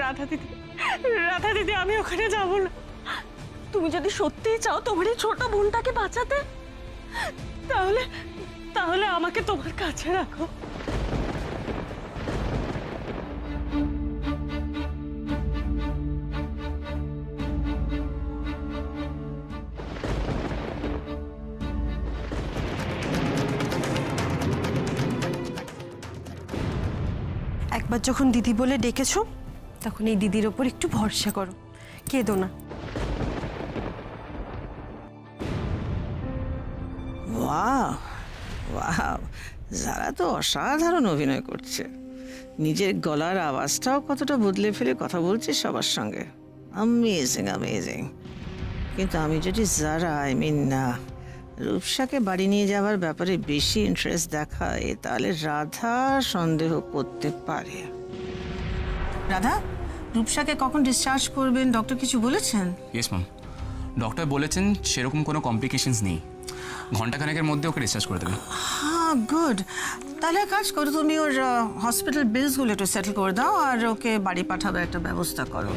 রাধা দিদি, রাধা দিদি, আমি ওখানে যাব না। তুমি যদি সত্যিই চাও তোমার এই ছোট বোনটাকে বাঁচাতে, তাহলে তাহলে আমাকে তোমার কাছে রাখো। একবার যখন দিদি বলে ডেকেছো, তখন এই দিদির ওপর একটু ভরসা করো, কেঁদো না। ওয়াও ওয়াও, যারা তো অসাধারণ অভিনয় করছে। নিজের গলার আওয়াজটাও কতটা বদলে ফেলে কথা বলছে সবার সঙ্গে। Amazing amazing. কিন্তু আমি যদি যারা না রূপসাকে বাড়ি নিয়ে যাওয়ার ব্যাপারে বেশি ইন্টারেস্ট দেখায়, তাহলে রাধা সন্দেহ করতে পারে। রাধা, রূপসাকে কখন ডিসচার্জ করবেন ডক্টর কিছু বলেছেন? ইয়েস ম্যাম, ডক্টর বলেছেন সেরকম কোনো কমপ্লিকেশনস নেই, ঘন্টাখানেকের মধ্যে ওকে ডিসচার্জ করে দেবেন। হ্যাঁ, গুড। তাহলে কাজ করো, তুমি ওর হসপিটাল বিলসগুলো একটু সেটেল করে দাও আর ওকে বাড়ি পাঠাবার একটা ব্যবস্থা করো।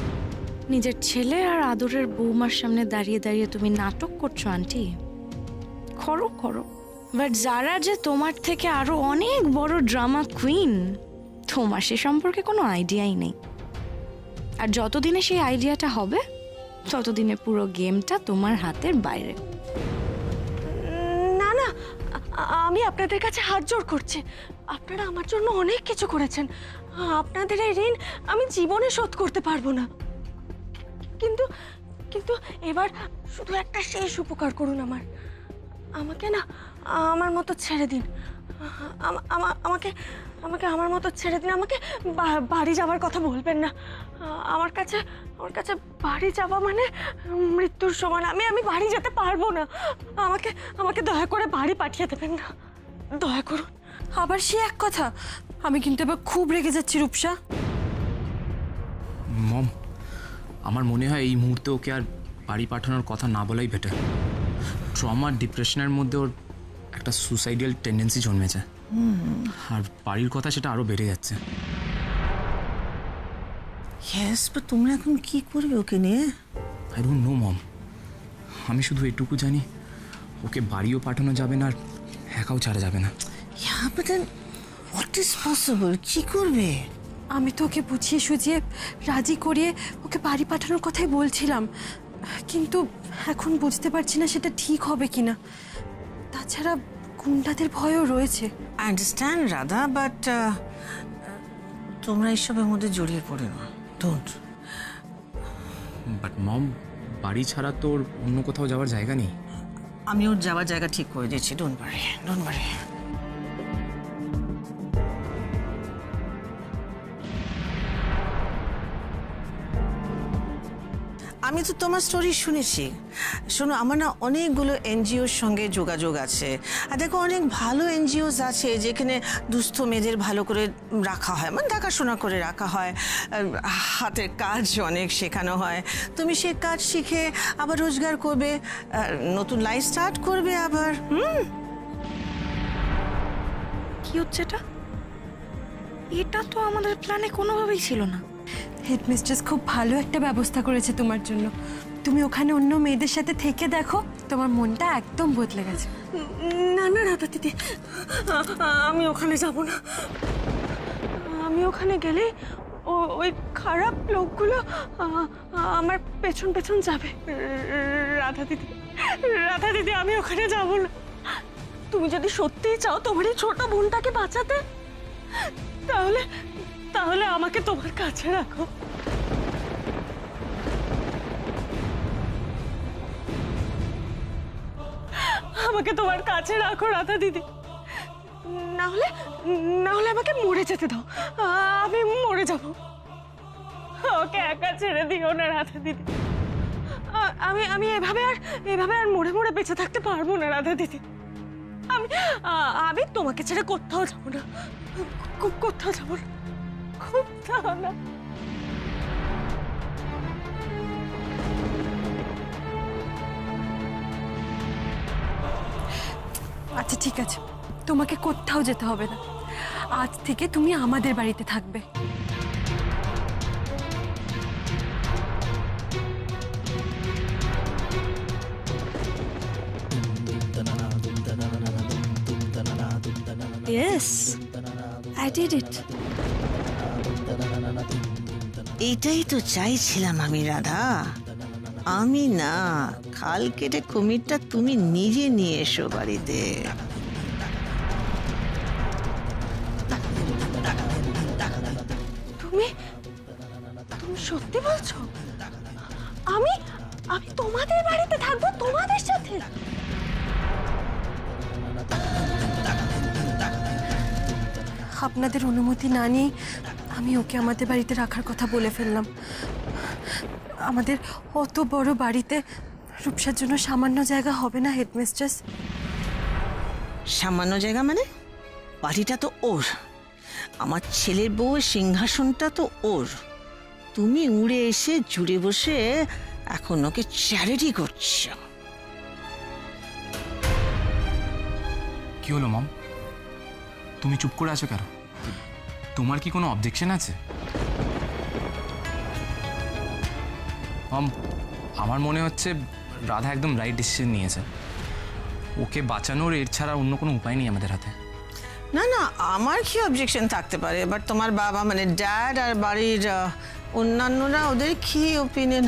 নিজের ছেলে আর আদরের বৌমার সামনে দাঁড়িয়ে দাঁড়িয়ে তুমি নাটক করছো আন্টি। করো করো, বাট যারা যে তোমার থেকে আরো অনেক বড় ড্রামা কুইন, তোমার সে সম্পর্কে কোনো আইডিয়াই নেই। আর যতদিনে সেই আইডিয়াটা হবে, ততদিনে পুরো গেমটা তোমার হাতের বাইরে। না না, আমি আপনাদের কাছে হাত জোড় করছি। আপনারা আমার জন্য অনেক কিছু করেছেন। আপনাদের এই ঋণ আমি জীবনে শোধ করতে পারবো না। কিন্তু কিন্তু এবার শুধু একটা শেষ উপকার করুন আমার। আমাকে না আমার মতো ছেড়ে দিন। আমাকে আমাকে আমার মতো ছেড়ে দিন। আমাকে বাড়ি যাওয়ার কথা বলবেন না। আমার কাছে বাড়ি যাওয়া মানে মৃত্যুর সমান। আমি বাড়ি যেতে পারবো না। আমাকে আমাকে দয়া করে বাড়ি পাঠিয়ে দেবেন না, দয়া করুন। আবার সে এক কথা, আমি কিন্তু এবার খুব রেগে যাচ্ছি রূপসা। মম, আমার মনে হয় এই মুহূর্তে ওকে আর বাড়ি পাঠানোর কথা না বলাই বেটার। ট্রমা ডিপ্রেশনের মধ্যে ওর একটা সুসাইডাল টেন্ডেন্সি জন্মেছে, আর বাড়ির কথা সেটা আরো বেড়ে যাচ্ছে। ইয়েস, বাট তোমরা এখন কি করবে ওকে নিয়ে? আই ডোন্ট নো মম, আমি শুধু এটুকু জানি ওকে বাড়িও পাঠানো যাবে না আর একাও ছাড়া যাবে না। Yeah, but then what is possible? কি করবে? আমি তো ওকে বুঝিয়ে সুঝিয়ে রাজি করিয়ে ওকে বাড়ি পাঠানোর কথাই বলছিলাম, কিন্তু এখন বুঝতে পারছি না সেটা ঠিক হবে কিনা। তাছাড়া গুন্ডাদের ভয়ও রয়েছে। I understand রাধা, বাট তোমরা এইসবের মধ্যে জড়িয়ে পড়ে না। ডোন্ট। বাট মম, বাড়ি ছাড়া তো ওর অন্য কোথাও যাওয়ার জায়গা নেই। আমি ওর যাওয়ার জায়গা ঠিক করে দিয়েছি। Don't worry, don't worry. আমি তো তোমার স্টোরি শুনেছি। শোনো, আমার না অনেকগুলো এনজিওর সঙ্গে যোগাযোগ আছে। আর দেখো, অনেক ভালো এনজিওস আছে যেখানে দুস্থ মেয়েদের ভালো করে রাখা হয়, মানে দেখাশোনা করে রাখা হয়। হাতের কাজ অনেক শেখানো হয়। তুমি সে কাজ শিখে আবার রোজগার করবে, নতুন লাইফ স্টার্ট করবে আবার। কি হচ্ছে এটা? এটা তো আমাদের প্ল্যানে কোনোভাবেই ছিল না। হেডমিস্ট্রেস খুব ভালো একটা ব্যবস্থা করেছে তোমার জন্য। তুমি ওখানে অন্য মেয়েদের সাথে থেকে দেখো, তোমার মনটা একদম বদলে গেছে। না না রাধা দিদি, আমি ওখানে যাব না। আমি ওখানে গেলে ওই খারাপ লোকগুলো আমার পেছন পেছন যাবে। রাধা দিদি, রাধা দিদি, আমি ওখানে যাব না। তুমি যদি সত্যিই চাও তোমার এই ছোট বোনটাকে বাঁচাতে, তাহলে তাহলে আমাকে তোমার কাছে রাখো। আমাকে তোমার কাছে রাখো রাধা দিদি, না হলে আমাকে মরে যেতে দাও। আমি মরে যাব। ওকে একা ছেড়ে দিও না রাধা দিদি। আমি এভাবে আর মরে মরে বেঁচে থাকতে পারবো না রাধা দিদি। আমি তোমাকে ছেড়ে কোথাও যাবো না, কোথাও যাবো না, কোথাও না। আচ্ছা ঠিক আছে, তোমাকে কোথাও যেতে হবে না। আজ থেকে তুমি আমাদের বাড়িতে থাকবে। Yes, I did it. এইটাই তো চাইছিলাম আমি, রাধা। আমি না, খাল কেটে কুমিরটা তুমি নিজে নিয়ে এসো বাড়িতে। তুমি তুমি সত্যি বলছো? আমি আমি তোমাদের বাড়িতে থাকবো, তোমাদের সাথে? আপনাদের অনুমতি না নিয়ে আমি ওকে আমাদের বাড়িতে রাখার কথা বলে ফেললাম। আমাদের অত বড় বাড়িতে রূপসার জন্য সামান্য জায়গা হবে না হেডমিস্ট্রেস। সামান্য জায়গা মানে? বাড়িটা তো ওর, আমার ছেলের বউয়ের সিংহাসনটা তো ওর। তুমি উড়ে এসে জুড়ে বসে এখন ওকে চ্যারিটি করছো। কি হলো মম, তুমি চুপ করে আছো কেন? তোমার কি কোনো অবজেকশন আছে? মম, আমার মনে হচ্ছে রাধা একদম রাইট ডিসিশন নিয়েছে। ওকে বাঁচানোর এর ছাড়া অন্য কোনো উপায় নেই আমাদের হাতে। না না, আমার কি অবজেকশন থাকতে পারে? বাট তোমার বাবা মানে ড্যাড আর বাড়ির অন্যান্যরা, ওদের কি ওপিনিয়ন?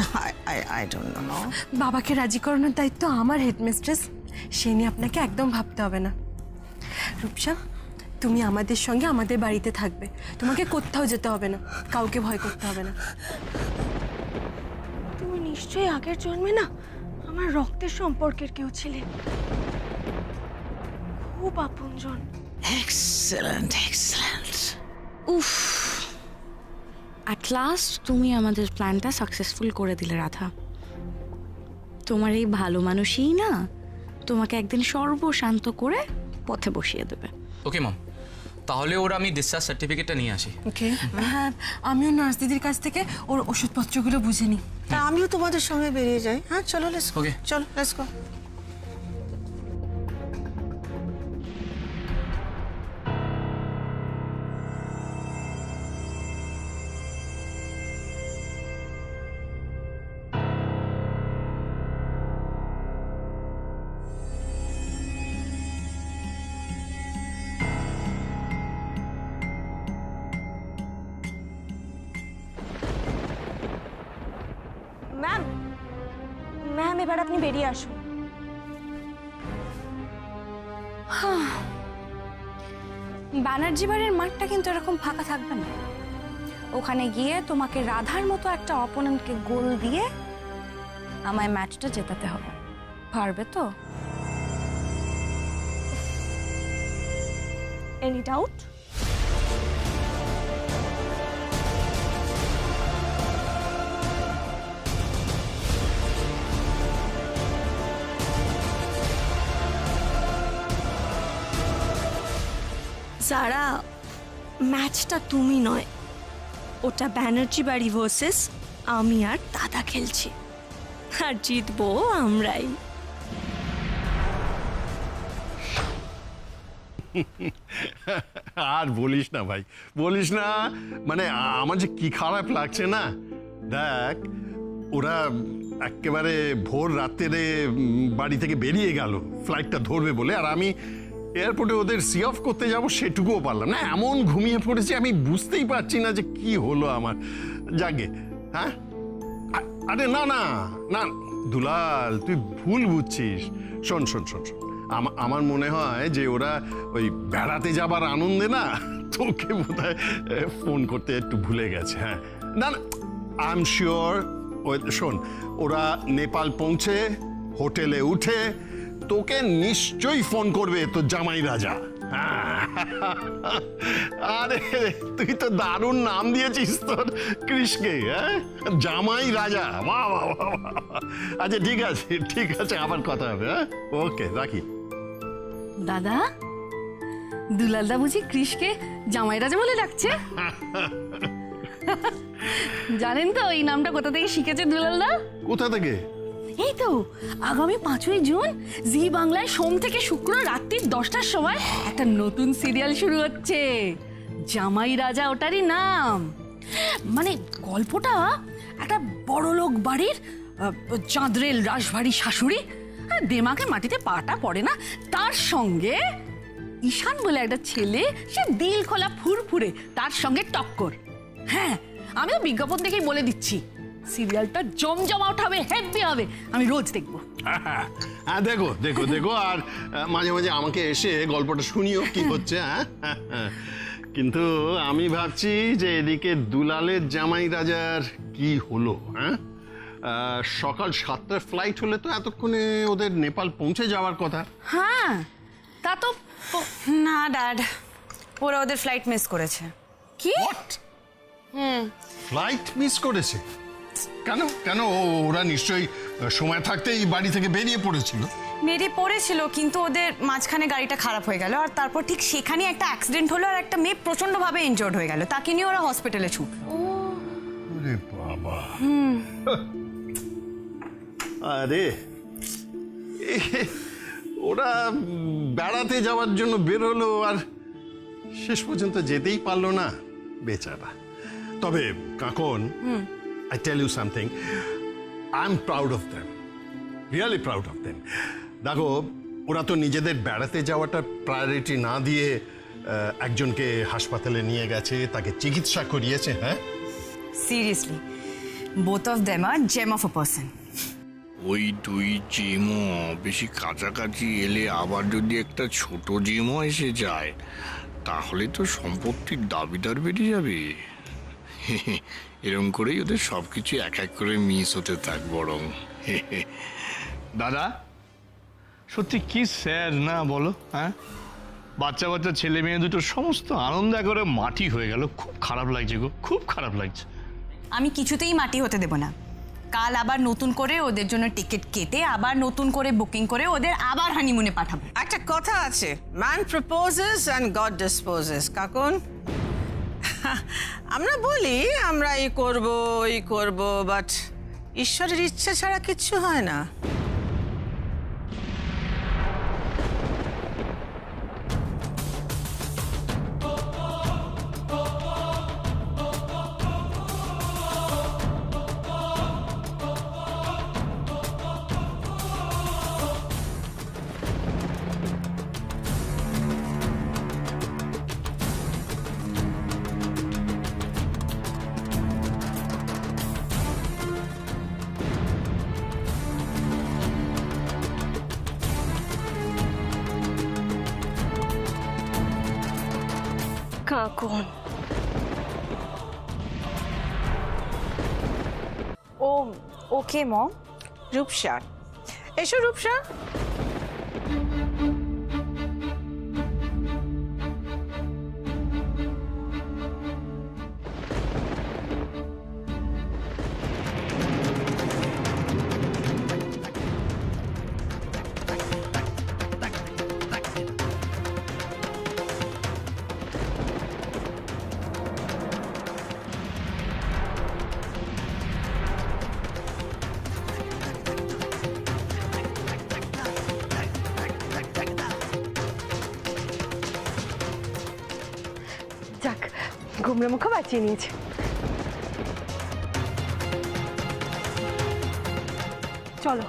I don't know. বাবাকে রাজি করানোর দায়িত্ব আমার হেডমিস্ট্রেস, সে নিয়ে আপনাকে একদম ভাবতে হবে না। রূপসা, তুমি আমাদের সঙ্গে আমাদের বাড়িতে থাকবে, তোমাকে কোথাও যেতে হবে না, কাউকে ভয় করতে হবে না। তুমি নিশ্চয়ই আগের জন্মে না আমার রক্তের সম্পর্কের কেউ ছিলে, খুব আপনজন। Excellent excellent. উফ, অ্যাট লাস্ট তুমি আমাদের প্ল্যানটা সাকসেসফুল করে দিলে রাধা। তোমার এই ভালো মানুষই না তোমাকে একদিন সর্বশান্ত করে পথে বসিয়ে দেবে। ওকে মম, তাহলে ওর আমি ডিসচার্জ সার্টিফিকেটটা নিয়ে আসি। ওকে, হ্যাঁ, আমিও নার্স দিদির কাছ থেকে ওর ওষুধপত্রগুলো বুঝে নিই। তা আমিও তোমাদের সঙ্গে বেরিয়ে যাই। হ্যাঁ চলো, লেটস গো। Okay. চলো, লেটস গো। ম্যাম, ম্যাম এবার আপনি বেরিয়ে আসুন। ব্যানার্জি বাড়ির মাঠটা কিন্তু এরকম ফাঁকা থাকবে না। ওখানে গিয়ে তোমাকে রাধার মতো একটা অপোনেন্টকে গোল দিয়ে আমায় ম্যাচটা জেতাতে হবে। পারবে তো? Any doubt? যারা, ম্যাচটা তুমি নয়, ওটা ব্যানার্জি বাড়ি ভার্সেস আমি আর দাদা খেলছি, আর জিতবো আমরাই। আর বলিস না ভাই, বলিস না। মানে আমার যে কি খারাপ লাগছে না। দেখ, ওরা একেবারে ভোর রাত্রে বাড়ি থেকে বেরিয়ে গেল ফ্লাইটটা ধরবে বলে, আর আমি এয়ারপোর্টে ওদের সি অফ করতে যাব সেটুকুও পারলাম না। এমন ঘুমিয়ে পড়েছি, আমি বুঝতেই পারছি না যে কি হলো আমার। যাগে, হ্যাঁ, আরে না না না দুলাল, তুই ভুল বুঝছিস। শোন শোন শোন শোন, আমার মনে হয় যে ওরা ওই বেড়াতে যাবার আনন্দে না তোকে বোধহয় ফোন করতে একটু ভুলে গেছে। হ্যাঁ, না না, আই এম শিওর। ওই শোন, ওরা নেপাল পৌঁছে হোটেলে উঠে তোকে নিশ্চয়ই ফোন করবে তোর জামাই রাজা। আরে তুই তো দারুণ নাম দিয়েছিস তোর কৃষকে, হ্যাঁ, জামাই রাজা। বাহ বাহ বাহ। আচ্ছা ঠিক আছে ঠিক আছে, আবার কথা হবে। হ্যাঁ, ওকে, রাখি। দাদা, দুলালদা বুঝি কৃষকে জামাই রাজা বলে ডাকছে? জানেন তো এই নামটা কোথা থেকে শিখেছে দুলালদা? কোথা থেকে? এই তো আগামী 5ই জুন জি বাংলায় সোম থেকে শুক্র রাত্রি 10টার সময় একটা নতুন সিরিয়াল শুরু হচ্ছে, জামাই রাজা ওটারই নাম। মানে গল্পটা একটা বড়লোক বাড়ির চাঁদরেল রাশভারী শাশুড়ি, দেমাকে মাটিতে পাটা পড়ে না, তার সঙ্গে ঈশান বলে একটা ছেলে, সে দিল খোলা ফুরফুরে, তার সঙ্গে টক্কর। হ্যাঁ, আমিও বিজ্ঞাপন দেখেই বলে দিচ্ছি, সিরিয়ালটা জমজমাট হবে, হেভি হবে, আমি রোজ দেখবো। হ্যাঁ, দেখো দেখো দেখো, আর মাঝে মাঝে আমাকে এসে গল্পটা শুনিও কি হচ্ছে। হ্যাঁ, কিন্তু আমি ভাবছি যে এদিকে দুলালের জামাই রাজার কি হলো। হ্যাঁ, সকাল 7টার ফ্লাইট হলে তো এতক্ষণে ওদের নেপাল পৌঁছে যাওয়ার কথা। হ্যাঁ, তা তো না ড্যাড, ওরা ওদের ফ্লাইট মিস করেছে। কি? ফ্লাইট মিস করেছে? কেন কেন? ওরা নিশ্চয়ই সময় থাকতেই বাড়ি থেকে বেরিয়ে পড়েছিল। বেরিয়ে পড়েছিল, কিন্তু ওদের মাঝখানে গাড়িটা খারাপ হয়ে গেল, আর তারপর ঠিক সেখানে একটা অ্যাক্সিডেন্ট হলো, আর একটা মেয়ে প্রচন্ডভাবে ইনজোর্ড হয়ে গেল, তাকে নিয়ে ওরা হসপিটালে ছুটলো। আরে বাবা, আরে ওরা বেড়াতে যাওয়ার জন্য বের হলো আর শেষ পর্যন্ত যেতেই পারলো না, বেচারা। তবে কাকন, I tell you something, I'm proud of them, really proud of them. দেখো, ওরা তো নিজেদের বেড়াতে যাওয়াটা প্রায়োরিটি না দিয়ে একজনকে হাসপাতালে নিয়ে গেছে, তাকে চিকিৎসা করিয়েছে। হ্যাঁ, seriously, both of them are gem of a person. ওই দুই জিমও বেশি কাছাকাছি এলে আবার যদি একটা ছোট জিমও এসে যায়, তাহলে তো সম্পত্তির দাবিদার বেরিয়ে যাবে। এরকম করেই ওদের সবকিছু এক এক করে মিস হতে থাক বরং। দাদা, সত্যি কি স্যার না বলো? হ্যাঁ, বাচ্চা বাচ্চা ছেলে মেয়ে দুটো সমস্ত আনন্দ করে মাটি হয়ে গেল। খুব খারাপ লাগছে গো, খুব খারাপ লাগছে। আমি কিছুতেই মাটি হতে দেব না। কাল আবার নতুন করে ওদের জন্য টিকিট কেটে, আবার নতুন করে বুকিং করে ওদের আবার হানিমুনে পাঠাবো। একটা কথা আছে, man proposes and God disposes. কাকুন, আমরা বলি আমরা এই করব, বাট ঈশ্বরের ইচ্ছা ছাড়া কিচ্ছু হয় না। কাকন, ওকে মম। রূপসা, এসো রূপসা। যাক, গুমরা মুখ বাঁচিয়ে নিয়েছে। চলো।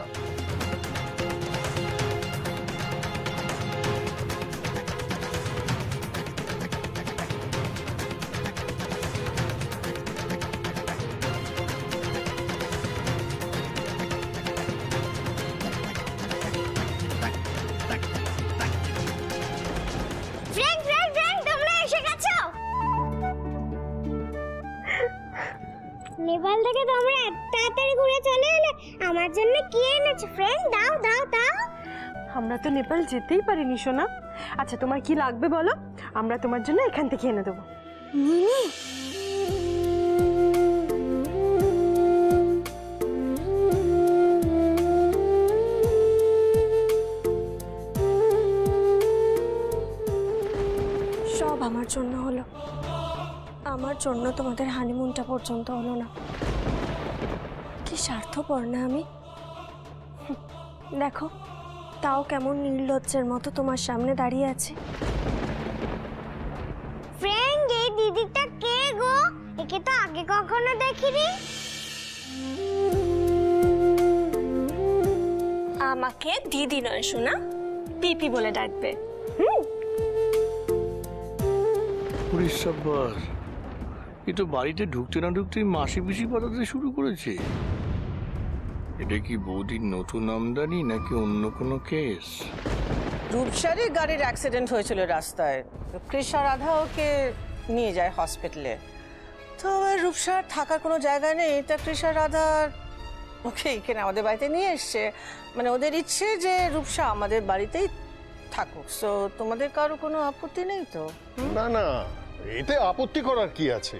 নেপাল থেকে তোমরা এত তাড়াতাড়ি ঘুরে চলে এলে, আমার জন্য কি এনেছো ফ্রেন্ড? দাও দাও দাও। আমরা তো নেপাল যেতেই পারিনি সোনা। আচ্ছা, তোমার কি লাগবে বলো, আমরা তোমার জন্য এখান থেকে এনে দেবো। সব আমার জন্য হলো, আমার জন্য তোমাদের হানিমুনটা পর্যন্ত হলো না। কি স্বার্থপর না আমি! দেখো, তাও কেমন নির্লজ্জের মতো তোমার সামনে দাঁড়িয়ে আছে। ফ্রেন্ড, এই দিদিটা কে গো? একে তো আগে কখনো দেখিনি। আমাকে দিদি নয় সোনা, পিপি বলে ডাকবে। করিস সাব্বাস, এ তো বাড়িতে ঢুকতে না ঢুকতেই মাসি পিসি পাঠাতে শুরু করেছে। এটা কি বৌদির নতুন আমদানি নাকি অন্য কোনো কেস? রূপসারই গাড়ির অ্যাক্সিডেন্ট হয়েছিল রাস্তায়, কৃষা রাধা ওকে নিয়ে যায় হসপিটালে। তো রূপসার থাকার কোনো জায়গা নেই, তা কৃষা রাধা ওকে এখানে আমাদের বাড়িতে নিয়ে এসছে। মানে ওদের ইচ্ছে যে রূপসা আমাদের বাড়িতেই থাকুক। সো তোমাদের কারো কোনো আপত্তি নেই তো? না না, এতে আপত্তি করার কি আছে?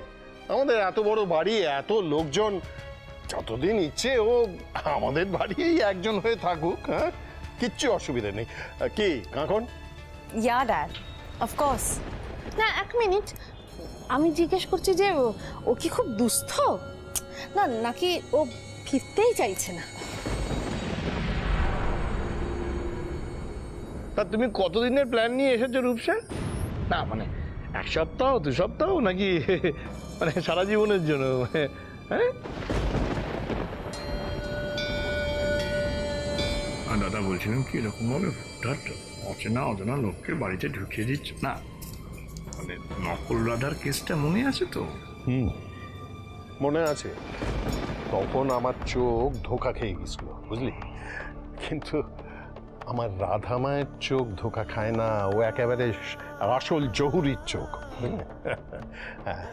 আমাদের এত বড় বাড়ি, এত লোকজন, যতদিন ইচ্ছে ও আমাদের বাড়িই একজন হয়ে থাকুক। হ্যাঁ, কিচ্ছু অসুবিধা নেই। কি কাকন? ইয়া ড্যাড, অফকোর্স। না, এক মিনিট, আমি জিজ্ঞেস করছি যে ও কি খুব দুস্থ না, নাকি ও ফিরতেই চাইছে না? তা তুমি কতদিনের প্ল্যান নিয়ে এসেছো রূপসা? না মানে 1 সপ্তাহ 2 সপ্তাহ নাকি মানে সারা জীবনের জন্য? হ্যাঁ, দাদা বলছিলাম কি এরকম ভাবে হঠাৎ অচেনা অজানা লোককে বাড়িতে ঢুকিয়ে দিচ্ছ না, মানে নকল রাধার কেসটা মনে আছে তো? মনে আছে, তখন আমার চোখ ধোকা খেয়ে গেছিল, বুঝলি? কিন্তু আমার রাধা মায়ের চোখ ধোকা খায় না, ও একেবারে আসল জহুরির চোখ। হ্যাঁ,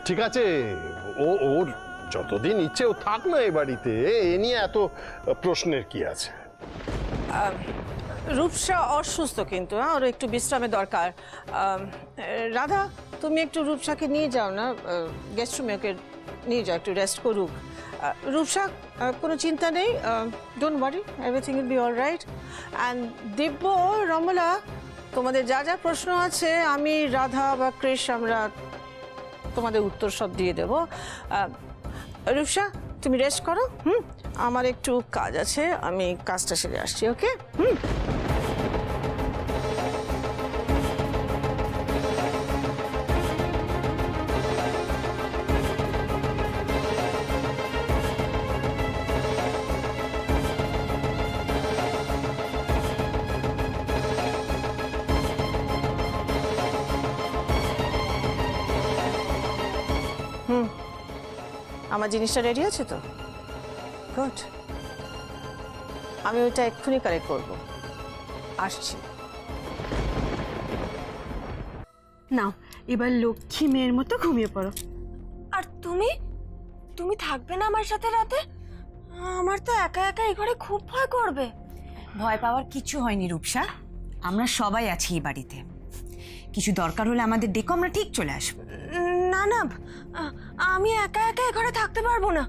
ঠিক আছে, ওর যতদিন ইচ্ছে ও থাক না এই বাড়িতে, এ নিয়ে এত প্রশ্নের কি আছে? রূপসা অসুস্থ কিন্তু, হ্যাঁ, ওর একটু বিশ্রামের দরকার। রাধা, তুমি একটু রূপসাকে নিয়ে যাও না গেস্ট রুমে, ওকে নিয়ে যাও, একটু রেস্ট করুক। রূপসা, কোনো চিন্তা নেই, don't worry, everything will be all right. And Dibya, Ramala, তোমাদের যা যা প্রশ্ন আছে আমি রাধা বা কৃষ আমরা তোমাদের উত্তর সব দিয়ে দেবো। রূপসা, তুমি রেস্ট করো। আমার একটু কাজ আছে, আমি কাজটা সেরে আসছি। ওকে? আমার জিনিসটা রেডি আছে তো? গুড, আমি ওইটা এক্ষুনি কালেক্ট করবো, আসছি। নাও, এবার লক্ষ্মী মেয়ের মতো ঘুমিয়ে পড়ো। আর তুমি তুমি থাকবে না আমার সাথে রাতে? আমার তো একা একা এই ঘরে খুব ভয় করবে। ভয় পাওয়ার কিছু হয়নি রূপসা, আমরা সবাই আছি এই বাড়িতে। কিছু দরকার হলে আমাদের ডেকো, আমরা ঠিক চলে আসবো। না না, আমি একা একা এই ঘরে থাকতে পারবো না।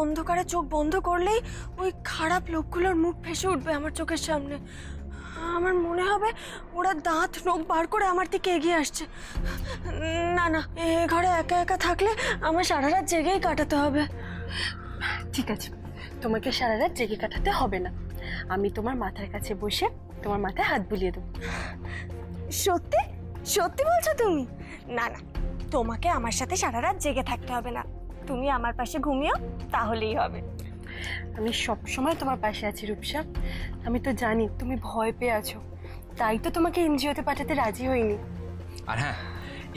অন্ধকারে চোখ বন্ধ করলেই ওই খারাপ লোকগুলোর মুখ ভেসে উঠবে আমার চোখের সামনে। আমার মনে হবে ওরা দাঁত নখ বার করে আমার দিকে এগিয়ে আসছে। না না, এ ঘরে একা একা থাকলে আমার সারা রাত জেগেই কাটাতে হবে। ঠিক আছে, তোমাকে সারা রাত জেগে কাটাতে হবে না, আমি তোমার মাথার কাছে বসে তোমার মাথায় হাত বুলিয়ে দেবো। সত্যি সত্যি বলছো তুমি? না না, তোমাকে আমার সাথে সারা রাত জেগে থাকতে হবে না, তুমি আমার পাশে ঘুমিও, তাহলেই হবে। আমি সব সময় তোমার পাশে আছি রূপসা। আমি তো জানি তুমি ভয় পেয়ে আছো, তাই তো তোমাকে এনজিওতে পাঠাতে রাজি হইনি। আর হ্যাঁ,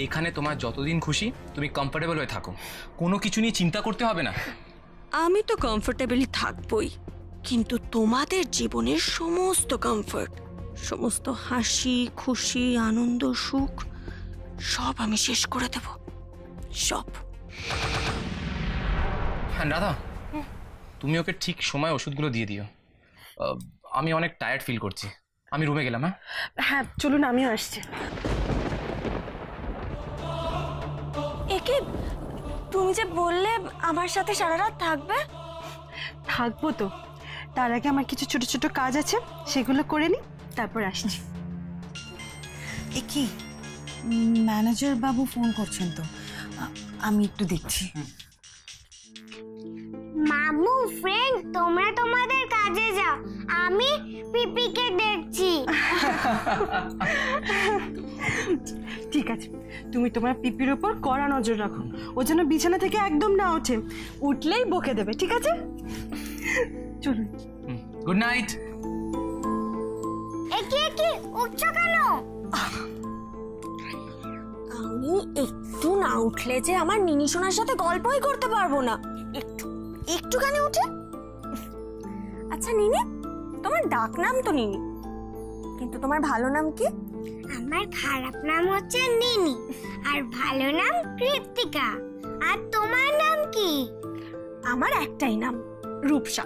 এখানে তোমার যতদিন খুশি তুমি কমফোর্টেবল হয়ে থাকো, কোনো কিছু নিয়ে চিন্তা করতে হবে না। আমি তো কমফোর্টেবলই থাকবই, কিন্তু তোমাদের জীবনের সমস্ত কমফোর্ট, সমস্ত হাসি খুশি আনন্দ সুখ সব আমি শেষ করে দেব, সব। হ্যাঁ রাধা, তুমি ওকে ঠিক সময় ওষুধগুলো দিয়ে দিও। আমি অনেক টায়ার্ড ফিল করছি, আমি রুমে গেলাম। হ্যাঁ হ্যাঁ, চলুন, আমিও আসছি। একে, তুমি যে বললে আমার সাথে সারা রাত থাকবে? থাকবো তো, তার আগে আমার কিছু ছোট ছোট কাজ আছে, সেগুলো করে নি, তারপর আসছি। এ কি, ম্যানেজার বাবু ফোন করছেন তো, আমি একটু দেখছি। মামু, ফ্রেন্ড, তোমরা তোমাদের কাজে যাও, আমি পিপিকে দেখছি। ঠিক আছে, তুমি তোমার পিপির ওপর কড়া নজর রাখো, ও যেন বিছানা থেকে একদম না ওঠে, উঠলেই বকে দেবে, ঠিক আছে? চলুন, গুড নাইট। একে উঠছো কেন? উঠলে যে আমার নিনি সোনার সাথে গল্পই করতে পারবো না। একটুখানি উঠে। আচ্ছা নিনি, তোমার ডাক নাম তো নিনি, কিন্তু তোমার ভালো নাম কি? আমার খারাপ নাম হচ্ছে নিনি আর ভালো নাম কৃত্তিকা। আর তোমার নাম কি? আমার একটাই নাম, রূপসা।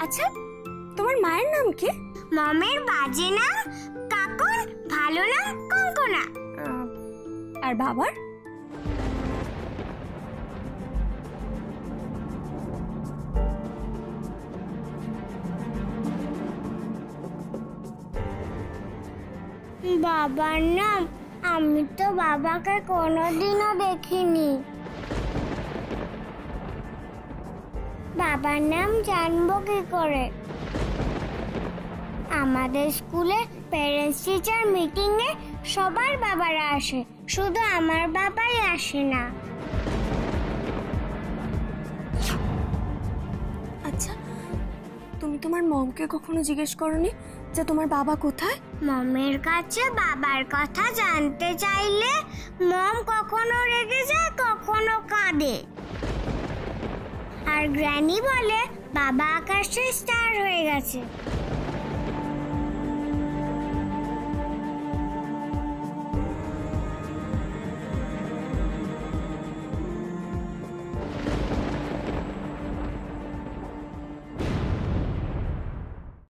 আচ্ছা তোমার মায়ের নাম কি? মমের বাজে নাম কাকন, ভালো নাম কঙ্কনা। আর বাবার? বাবার নাম? আমি তো বাবাকে কোনোদিনও দেখিনি। বাবার নাম জানবো কি করে? আমাদের স্কুলে প্যারেন্টস টিচার মিটিং এ সবার বাবারা আসে, শুধু আমার বাবাই আসে না। আচ্ছা তুমি তোমার মমকে কখনো জিজ্ঞেস করনি যে তোমার বাবা কোথায়? মমের কাছে বাবার কথা জানতে চাইলে মম কখনো রেগে যায়, কখনো কাঁদে। আর গ্র্যানি বলে বাবা আকাশে স্টার হয়ে গেছে।